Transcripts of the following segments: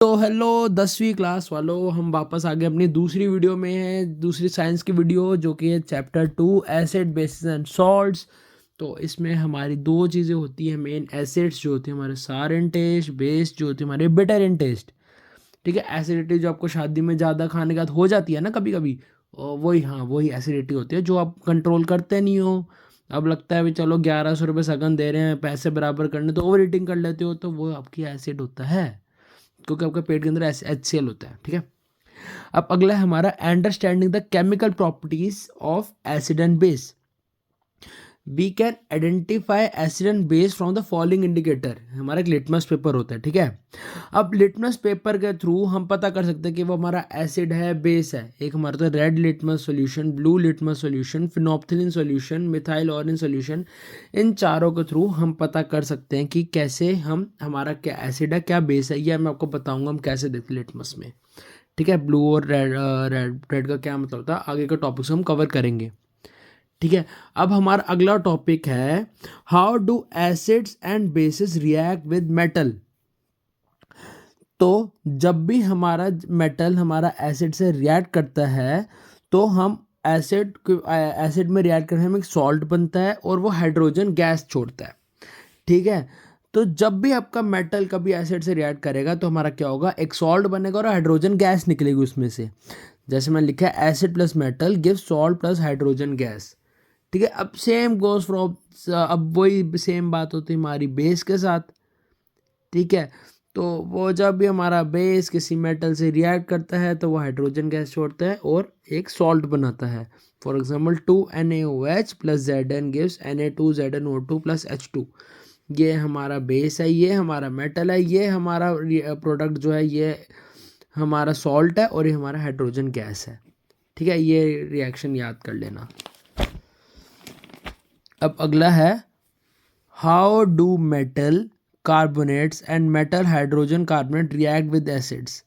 तो हेलो 10वीं क्लास वालों, हम वापस आ गए अपनी दूसरी वीडियो में, दूसरी साइंस की वीडियो जो कि है chapter 2 acid basis and salts. तो इसमें हमारी दो चीज़ें होती हैं मेन। एसिड्स जो होते हैं हमारे सार इन टेस्ट, बेस जो होती है हमारे बिटर इन टेस्ट। ठीक है, एसिडिटी जो आपको शादी में ज़्यादा खाने के बाद हो जाती है ना कभी कभी, वही, हाँ वही एसिडिटी होती है जो आप कंट्रोल करते नहीं हो। अब लगता है भी चलो 1100 रुपये सगन दे रहे हैं, पैसे बराबर करने, तो ओवर ईटिंग कर लेते हो, तो वो आपकी एसिड होता है, क्योंकि आपके पेट के अंदर HCl होता है। ठीक है, अब अगला है हमारा understanding the chemical properties of acid and base. We can identify acid and base from the following indicator. हमारा एक लिटमस पेपर होता है। ठीक है, अब लिटमस पेपर के थ्रू हम पता कर सकते हैं कि वो हमारा एसिड है, बेस है। एक हमारा तो red litmus solution, blue litmus solution, phenolphthalein solution, methyl orange solution. इन चारों के थ्रू हम पता कर सकते हैं कि कैसे हम, हमारा क्या एसिड है क्या बेस है। यह मैं आपको बताऊंगा हम कैसे देखते हैं लिटमस में। ठीक है, ब्लू और रेड, रेड का क्या मतलब होता है आगे के टॉपिक से हम कवर करेंगे। ठीक है, अब हमारा अगला टॉपिक है how do acids and bases react with metal. तो जब भी हमारा मेटल हमारा एसिड से रिएक्ट करता है तो हम एसिड में रिएक्ट करने में एक सॉल्ट बनता है और वो हाइड्रोजन गैस छोड़ता है। ठीक है, तो जब भी आपका मेटल कभी एसिड से रिएक्ट करेगा तो हमारा क्या होगा, एक सॉल्ट बनेगा और हाइड्रोजन गैस निकलेगी उसमें से। जैसे मैंने लिखा है acid plus metal give salt plus hydrogen gas. ठीक है, अब सेम गोज फ्रॉम, अब वही सेम बात होती है हमारी बेस के साथ। ठीक है, तो वो जब भी हमारा बेस किसी मेटल से रिएक्ट करता है तो वो हाइड्रोजन गैस छोड़ता है और एक सॉल्ट बनाता है। For example 2NaOH plus Zn gives Na2ZnO2 plus H2। ये हमारा बेस है, ये हमारा मेटल है, ये हमारा प्रोडक्ट जो है ये हमारा सॉल्ट है और ये हमारा हाइड्रोजन गैस है। ठीक है, ये रिएक्शन याद कर लेना। अब अगला है how do metal carbonates and metal hydrogen carbonate react with acids.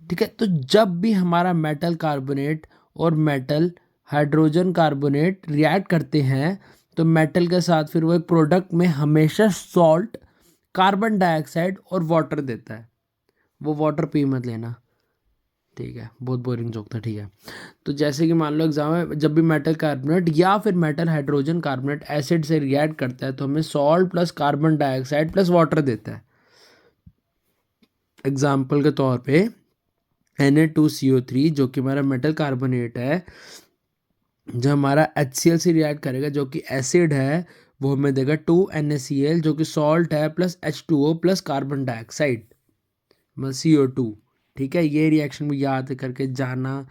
ठीक है, तो जब भी हमारा मेटल कार्बोनेट और मेटल हाइड्रोजन कार्बोनेट रिएक्ट करते हैं तो मेटल के साथ फिर वो एक प्रोडक्ट में हमेशा सॉल्ट, कार्बन डाइऑक्साइड और वाटर देता है। वो वाटर पी मत लेना, ठीक है, बहुत बोरिंग जोक था। ठीक है, तो जैसे कि मान लो एग्जाम में जब भी मेटल कार्बोनेट या फिर मेटल हाइड्रोजन कार्बोनेट एसिड से रिएक्ट करता है तो हमें salt plus carbon dioxide plus water देता है। एग्जाम्पल के तौर पे Na2CO3 जो कि हमारा मेटल कार्बोनेट है, जब हमारा HCl से रिएक्ट करेगा जो कि एसिड है, वो हमें देगा 2NaCl जो कि सॉल्ट है plus H2O plus carbon dioxide मतलब CO2। ठीक है, ये रिएक्शन भी याद करके जाना।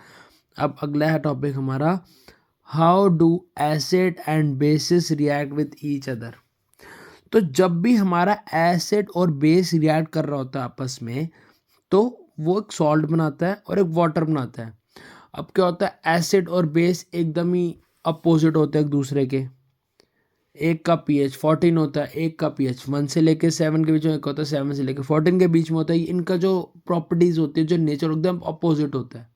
अब अगला है टॉपिक हमारा how do acid and bases react with each other. तो जब भी हमारा एसिड और बेस रिएक्ट कर रहा होता है आपस में तो वो एक सॉल्ट बनाता है और एक वाटर बनाता है। अब क्या होता है, एसिड और बेस एकदम ही अपोजिट होते हैं एक दूसरे के। एक का pH 14 होता है, एक का pH 1 से लेके 7 के बीच में, एक होता है 7 से लेके 14 के बीच में होता है। इनका जो प्रॉपर्टीज होती है, जो नेचर एकदम अपोजिट होता है।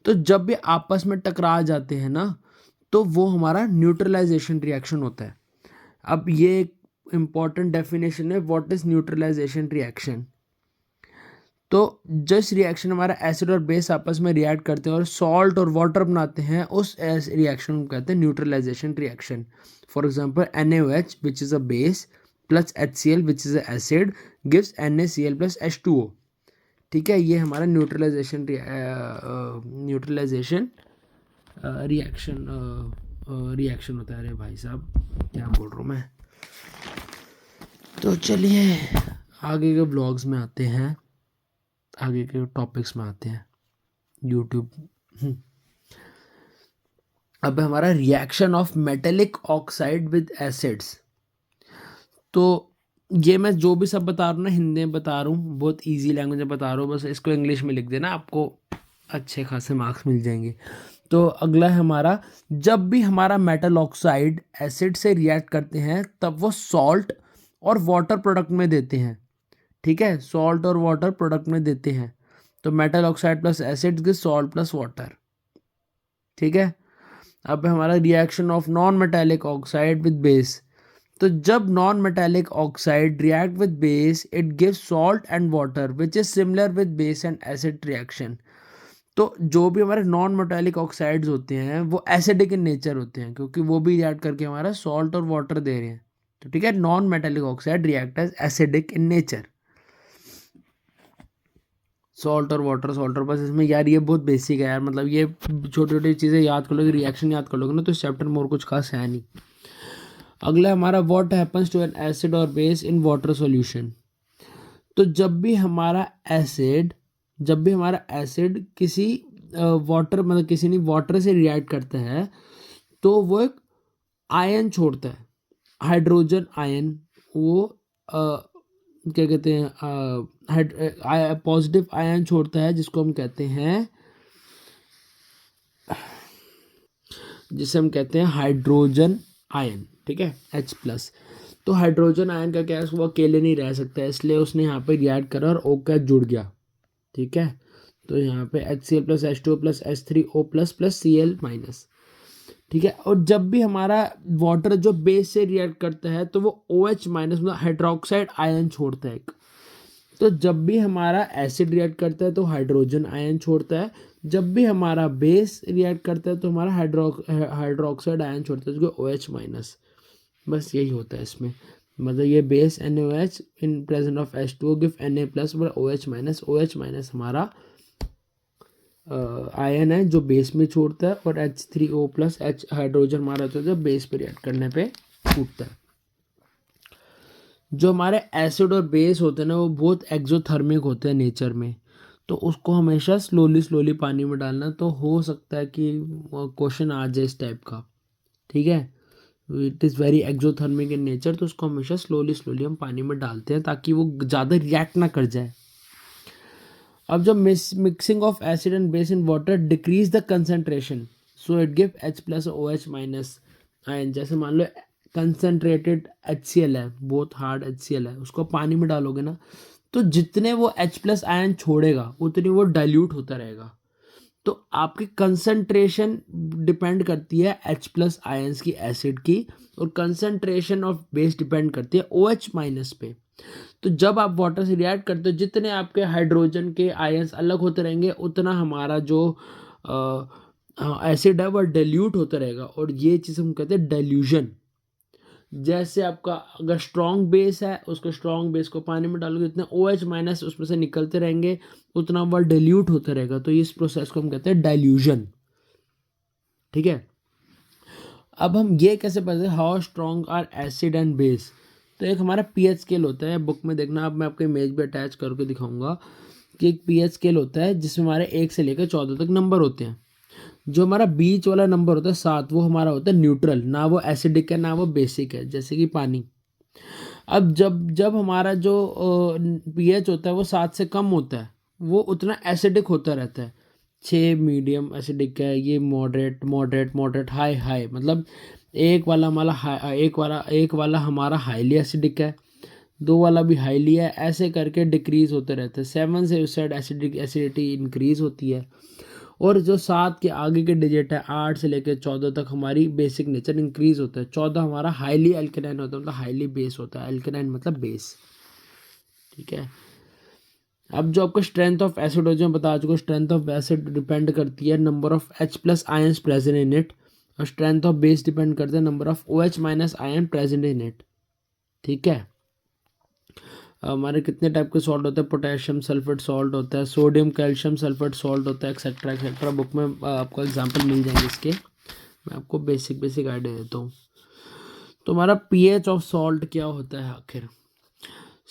तो जब भी आपस में टकरा जाते हैं ना तो वो हमारा न्यूट्रलाइजेशन रिएक्शन होता है। अब ये एक इंपॉर्टेंट डेफिनेशन है, व्हाट इज न्यूट्रलाइजेशन रिएक्शन। तो जिस रिएक्शन हमारा एसिड और बेस आपस में रिएक्ट करते हैं और सॉल्ट और वाटर बनाते हैं, उस रिएक्शन को कहते हैं neutralisation reaction. For example NaOH which is a base plus HCl which is a acid gives NaCl plus H2O। ठीक है, ये हमारा न्यूट्रलाइजेशन रिएक्शन होता है। अरे भाई साहब क्या बोल रहा हूँ मैं। तो चलिए आगे के ब्लॉग्स में आते हैं, आगे के टॉपिक्स में आते हैं। यूट्यूब अब हमारा reaction of metallic oxide with acids. तो ये मैं जो भी सब बता रहा हूँ ना हिंदी में बता रहा हूँ, बहुत इजी लैंग्वेज में बता रहा हूँ, बस इसको इंग्लिश में लिख देना, आपको अच्छे खासे मार्क्स मिल जाएंगे। तो अगला है हमारा, जब भी हमारा मेटल ऑक्साइड एसिड से रिएक्ट करते हैं तब वो सॉल्ट और वाटर प्रोडक्ट में देते हैं। ठीक है, सॉल्ट और वाटर प्रोडक्ट में देते हैं। तो metal oxide plus acid gives salt plus water. ठीक है, अब हमारा reaction of non metallic oxide with base. तो जब non metallic oxide react with base it gives salt and water which is similar with base and acid reaction. तो जो भी हमारे नॉन मेटेलिक ऑक्साइड्स होते हैं वो एसिडिक इन नेचर होते हैं, क्योंकि वो भी रिएक्ट करके हमारा सॉल्ट और वाटर दे रहे हैं। तो ठीक है, non metallic oxide react as acidic in nature. Salt और वाटर, सॉल्ट और, बस इसमें यार ये बहुत बेसिक है यार, मतलब ये छोटी छोटी चीज़ें याद कर लोगे, रिएक्शन याद कर लोगे ना, तो इस चैप्टर में और कुछ खास है नहीं। अगला हमारा what happens to an acid और बेस इन वाटर सॉल्यूशन। तो जब भी हमारा एसिड किसी वाटर, मतलब किसी नहीं वाटर से रिएक्ट करता है तो वो एक आयन छोड़ता है, हाइड्रोजन आयन। वो क्या कहते हैं, पॉजिटिव आयन छोड़ता है, जिसको हम कहते हैं, जिसे हम कहते हैं हाइड्रोजन आयन। ठीक है, H+। तो हाइड्रोजन आयन का क्या है, वो अकेले नहीं रह सकता है, इसलिए उसने यहाँ पे रिएक्ट करा और O का जुड़ गया। ठीक है, तो यहाँ पे HCl+ H2O+ H3O+ Cl-। ठीक है, और जब भी हमारा वाटर जो बेस से रिएक्ट करता है तो वो OH- मतलब हाइड्रोक्साइड आयन छोड़ता है एक। तो जब भी हमारा एसिड रिएक्ट करता है तो हाइड्रोजन आयन छोड़ता है, जब भी हमारा बेस रिएक्ट करता है तो हमारा हाइड्रोक्साइड आयन छोड़ता है, जो OH-। बस यही होता है इसमें, मतलब ये base NaOH in presence of H2O give Na+ OH-। OH- हमारा आयन है जो बेस में छोड़ता है, और H3O+ H हाइड्रोजन हमारा होता है जो बेस पे रिएक्ट करने पे छूटता है। जो हमारे एसिड और बेस होते हैं ना, वो बहुत एक्सोथर्मिक होते हैं नेचर में, तो उसको हमेशा स्लोली पानी में डालना। तो हो सकता है कि क्वेश्चन आ जाए इस टाइप का। ठीक है, it is very exothermic in nature, तो उसको हमेशा स्लोली हम पानी में डालते हैं ताकि वो ज़्यादा रिएक्ट ना कर जाए। अब जब mixing of acid and base in water decrease the concentration, so it give H+ OH- ion. जैसे मान लो कंसनट्रेटेड HCl है, बहुत हार्ड HCl है, उसको पानी में डालोगे ना, तो जितने वो H+ आयन छोड़ेगा उतनी वो डाइल्यूट होता रहेगा। तो आपकी कंसंट्रेशन डिपेंड करती है H+ आयंस की एसिड की, और कंसंट्रेशन ऑफ बेस डिपेंड करती है OH- पे। तो जब आप वाटर से रिएक्ट करते हो, जितने आपके हाइड्रोजन के आयंस अलग होते रहेंगे उतना हमारा जो एसिड है वह डाइल्यूट होता रहेगा, और ये चीज़ हम कहते हैं डाइल्यूशन। जैसे आपका अगर स्ट्रॉन्ग बेस है, उसको स्ट्रॉन्ग बेस को पानी में डालोगे, उतने OH- उसमें से निकलते रहेंगे, उतना वह डाइल्यूट होता रहेगा। तो इस प्रोसेस को हम कहते हैं डाइल्यूशन। ठीक है, अब हम ये कैसे पता है how strong are acid and base. तो एक हमारा pH स्केल होता है, बुक में देखना, अब मैं आपको इमेज भी अटैच करके दिखाऊंगा कि एक pH स्केल होता है जिसमें हमारे 1 से लेकर 14 तक नंबर होते हैं। जो हमारा बीच वाला नंबर होता है 7, वो हमारा होता है न्यूट्रल, ना वो एसिडिक है ना वो बेसिक है, जैसे कि पानी। अब जब जब हमारा जो pH होता है वो 7 से कम होता है, वो उतना एसिडिक होता रहता है। 6 मीडियम एसिडिक है, ये moderate moderate moderate high high, मतलब एक वाला हमारा हाईली एसिडिक है, 2 वाला भी हाईली है, ऐसे करके डिक्रीज होते रहते हैं। 7 से उस साइड एसिडिटी इंक्रीज होती है, और जो 7 के आगे के डिजिट है 8 से लेकर 14 तक हमारी बेसिक नेचर इंक्रीज होता है। 14 हमारा हाईली एल्केनाइन होता है, मतलब हाईली बेस होता है, एल्केनाइन मतलब बेस। ठीक है, अब जो आपका स्ट्रेंथ ऑफ एसिड हो, जो बता चुका, स्ट्रेंथ ऑफ एसिड डिपेंड करती है number of H+ ions present in it, और स्ट्रेंथ ऑफ बेस डिपेंड करता है number of OH- ion present in it. ठीक है, हमारे कितने टाइप के सॉल्ट होते हैं, पोटेशियम सल्फेट सॉल्ट होता है, सोडियम कैल्शियम सल्फेट सॉल्ट होता है, एक्सेट्रा एक्सेट्रा। बुक में आपको एग्जांपल मिल जाएंगे इसके, मैं आपको बेसिक आइडिया देता हूँ। तो हमारा pH ऑफ सॉल्ट क्या होता है आखिर।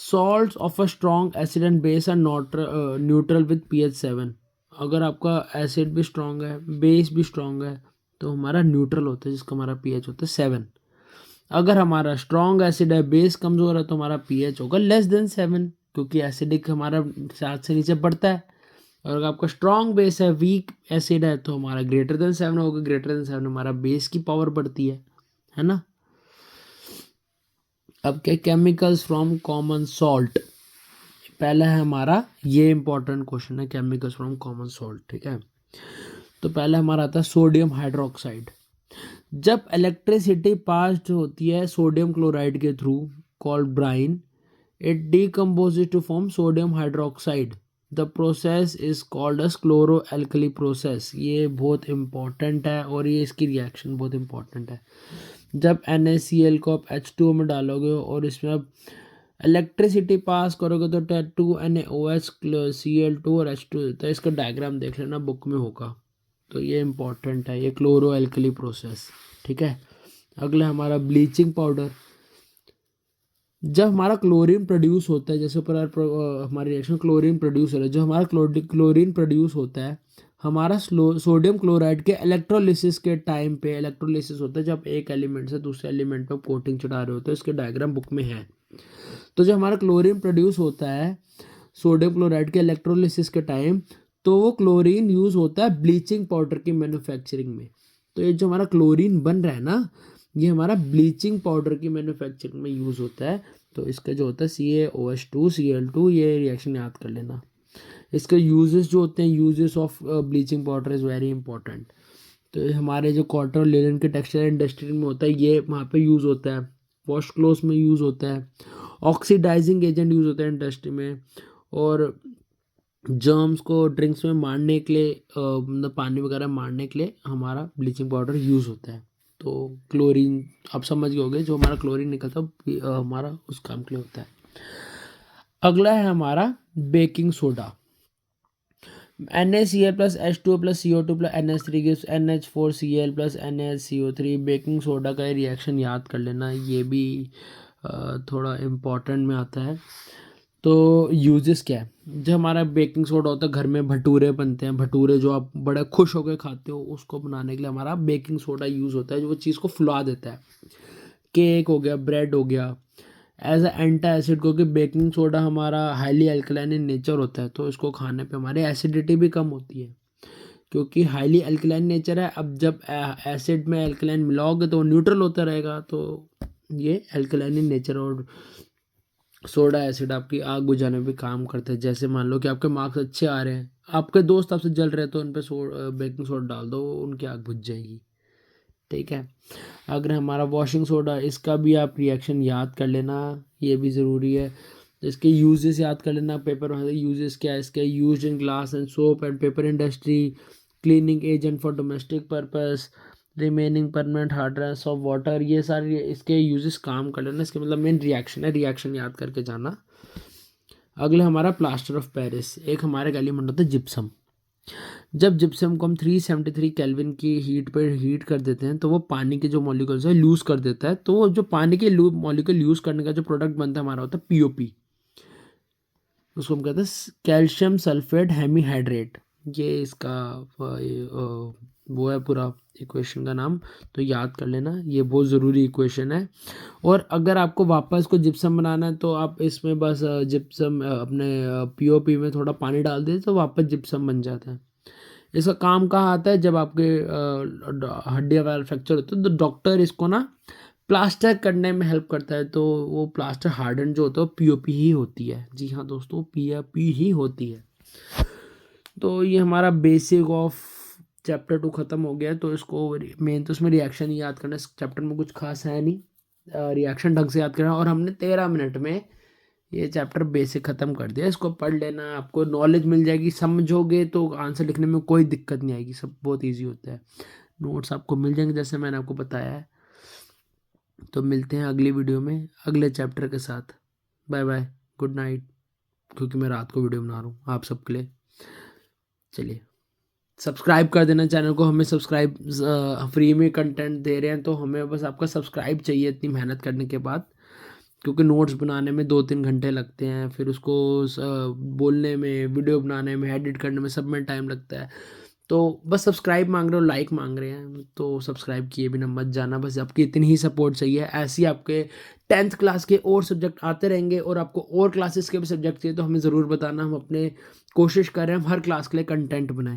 Salts of a strong acid and base are not neutral with pH 7। अगर आपका एसिड भी स्ट्रॉन्ग है, बेस भी स्ट्रॉन्ग है, तो हमारा न्यूट्रल होता है, जिसका हमारा pH होता है 7। अगर हमारा स्ट्रॉन्ग एसिड है, बेस कमज़ोर है, तो हमारा pH होगा <7, क्योंकि एसिडिक हमारा 7 से नीचे बढ़ता है। और अगर आपका स्ट्रॉन्ग बेस है, वीक एसिड है, तो हमारा <7 होगा। <7 हमारा बेस की पावर बढ़ती है ना। अब क्या, केमिकल्स फ्रॉम कॉमन सॉल्ट। पहला है हमारा, ये इंपॉर्टेंट क्वेश्चन है, केमिकल्स फ्रॉम कॉमन सॉल्ट। ठीक है, तो पहला हमारा आता है सोडियम हाइड्रोक्साइड। जब इलेक्ट्रिसिटी पास होती है सोडियम क्लोराइड के through called brine, it decomposes to form sodium hydroxide. The process is called as chloro alkali process. ये बहुत इंपॉर्टेंट है और ये इसकी रिएक्शन बहुत इंपॉर्टेंट है। जब NaCl को आप H2O में डालोगे और इसमें आप इलेक्ट्रिसिटी पास करोगे तो H2NaOH Cl2 और H2, तो इसका डायग्राम देख लेना, बुक में होगा। तो ये इंपॉर्टेंट है, ये क्लोरो एल्कली प्रोसेस। ठीक है, अगला हमारा ब्लीचिंग पाउडर। जब हमारा क्लोरीन प्रोड्यूस होता है, जैसे पर हमारी रिएक्शन क्लोरीन प्रोड्यूस हो रहा है, जो हमारा क्लोरीन प्रोड्यूस होता है हमारा सोडियम क्लोराइड के इलेक्ट्रोलिसिस के टाइम पे, इलेक्ट्रोलिसिस होता है जब एक एलिमेंट से दूसरे एलिमेंट पे कोटिंग चढ़ा रहे होते हैं, इसके डायग्राम बुक में है। तो जब हमारा क्लोरीन प्रोड्यूस होता है सोडियम क्लोराइड के इलेक्ट्रोलिसिस के टाइम, तो वो क्लोरीन यूज़ होता है ब्लीचिंग पाउडर की मैन्युफैक्चरिंग में। तो ये जो हमारा क्लोरीन बन रहा है ना, ये हमारा ब्लीचिंग पाउडर की मैन्युफैक्चरिंग में यूज़ होता है। तो इसका जो होता है CaOH2 Cl2, ये रिएक्शन याद कर लेना। इसके यूजेस जो होते हैं, uses of bleaching powder is very important. तो हमारे जो कॉटन और लिनन के टेक्सटाइल इंडस्ट्री में होता है, ये वहाँ पे यूज़ होता है। वॉश क्लोथ्स में यूज़ होता है। ऑक्सीडाइजिंग एजेंट यूज़ होता है इंडस्ट्री में। और जर्म्स को ड्रिंक्स में मारने के लिए, मतलब पानी वगैरह मारने के लिए हमारा ब्लीचिंग पाउडर यूज़ होता है। तो क्लोरीन आप समझ गए होंगे, जो हमारा क्लोरीन निकलता है हमारा उस काम के लिए होता है। अगला है हमारा baking soda. NaCl plus H2O plus CO2 plus NH3 gives NH4Cl plus NaCO3। Baking soda का रिएक्शन याद कर लेना, ये भी थोड़ा इम्पोर्टेंट में आता है। तो यूजेस क्या है, जो हमारा बेकिंग सोडा होता है, घर में भटूरे बनते हैं, भटूरे जो आप बड़े खुश होकर खाते हो, उसको बनाने के लिए हमारा बेकिंग सोडा यूज़ होता है, जो वो चीज़ को फुला देता है। केक हो गया, ब्रेड हो गया। एज अ एंटा एसिड, क्योंकि बेकिंग सोडा हमारा हाईली अल्कलाइन इन नेचर होता है, तो इसको खाने पे हमारी एसिडिटी भी कम होती है, क्योंकि हाईली अल्कलाइन नेचर है। अब जब एसिड में अल्कलाइन मिलाओगे तो न्यूट्रल होता रहेगा, तो ये अल्कलाइन इन नेचर। और सोडा एसिड आपकी आग बुझाने पे काम करता है। जैसे मान लो कि आपके मार्क्स अच्छे आ रहे हैं, आपके दोस्त आपसे जल रहे हैं, तो उन पर बेकिंग सोडा डाल दो, उनकी आग बुझ जाएगी। ठीक है, अगर हमारा वॉशिंग सोडा, इसका भी आप रिएक्शन याद कर लेना, ये भी ज़रूरी है। इसके यूजेस याद कर लेना। पेपर यूजेस क्या है इसके, use in glass and soap and paper industry, cleaning agent for domestic purpose, remaining permanent hardness of water, ये सारे इसके यूजेस काम कर लेना। इसके मतलब मेन रिएक्शन है, रिएक्शन याद करके जाना। अगला हमारा प्लास्टर ऑफ पेरिस। एक हमारे एलिमेंट होता है जिप्सम। जब जिप्सम को हम 373 केल्विन की हीट पर हीट कर देते हैं, तो वो पानी के जो मॉलिक्यूल्स है लूज़ कर देता है। तो वो जो पानी के मॉलिक्यूल यूज़ करने का जो प्रोडक्ट बनता है हमारा होता है POP। उसको हम कहते हैं कैल्शियम सल्फेट हेमीहाइड्रेट। ये इसका वो है पूरा इक्वेशन का नाम, तो याद कर लेना, ये बहुत ज़रूरी इक्वेशन है। और अगर आपको वापस को जिप्सम बनाना है, तो आप इसमें बस जिप्सम अपने POP में थोड़ा पानी डाल दें, तो वापस जिप्सम बन जाता है। इसका काम कहाँ आता है, जब आपके हड्डी वगैरह फ्रैक्चर होता है, तो डॉक्टर इसको ना प्लास्टर करने में हेल्प करता है। तो वो प्लास्टर हार्डन जो होता है वो POP ही होती है। जी हाँ दोस्तों, POP ही होती है। तो ये हमारा बेसिक ऑफ चैप्टर 2 ख़त्म हो गया है। तो इसको मेन तो इसमें रिएक्शन ही याद करना, इस चैप्टर में कुछ खास है नहीं, रिएक्शन ढंग से याद करना। और हमने 13 मिनट में ये चैप्टर बेसिक ख़त्म कर दिया। इसको पढ़ लेना, आपको नॉलेज मिल जाएगी, समझोगे तो आंसर लिखने में कोई दिक्कत नहीं आएगी, सब बहुत ईजी होता है। नोट्स आपको मिल जाएंगे जैसे मैंने आपको बताया है। तो मिलते हैं अगली वीडियो में अगले चैप्टर के साथ। बाय बाय, गुड नाइट, क्योंकि मैं रात को वीडियो बना रहा हूँ आप सबके लिए। चलिए, सब्सक्राइब कर देना चैनल को। हमें सब्सक्राइब फ्री में कंटेंट दे रहे हैं, तो हमें बस आपका सब्सक्राइब चाहिए इतनी मेहनत करने के बाद, क्योंकि नोट्स बनाने में 2-3 घंटे लगते हैं, फिर उसको बोलने में, वीडियो बनाने में, एडिट करने में, सब में टाइम लगता है। तो बस सब्सक्राइब मांग रहे हो, लाइक मांग रहे हैं, तो सब्सक्राइब किए बिना मत जाना। बस आपकी इतनी ही सपोर्ट चाहिए। ऐसे ही आपके 10th क्लास के और सब्जेक्ट आते रहेंगे, और आपको और क्लासेस के भी सब्जेक्ट चाहिए तो हमें ज़रूर बताना। हम अपने कोशिश कर रहे हैं हम हर क्लास के लिए कंटेंट बनाएं।